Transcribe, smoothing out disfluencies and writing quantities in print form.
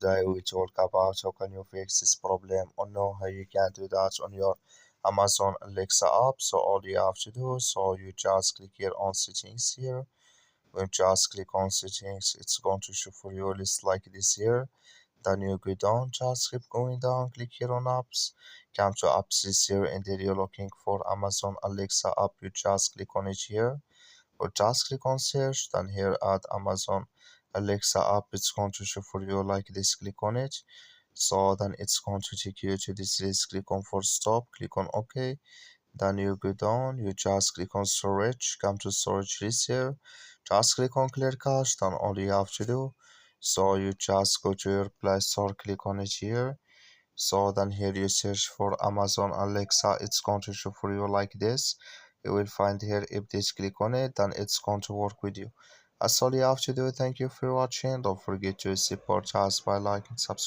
Today we talk about how can you fix this problem or know how you can do that on your Amazon Alexa app. So all you have to do, so you just click here on settings here. When you just click on settings, it's going to show for you a list like this here. Then you go down, just keep going down, click here on apps, come to apps this here, and then you're looking for Amazon Alexa app. You just click on it here, or just click on search. Then here at Amazon Alexa app, it's going to show for you like this. Click on it. So then it's going to take you to this list. Click on for stop, click on OK. Then you go down, you just click on storage, come to storage list here, just click on clear cache. Then all you have to do, so you just go to your Play Store, click on it here. So then here you search for Amazon Alexa, it's going to show for you like this. You will find here, if this click on it, then it's going to work with you. That's all you have to do. Thank you for watching. Don't forget to support us by liking, subscribe.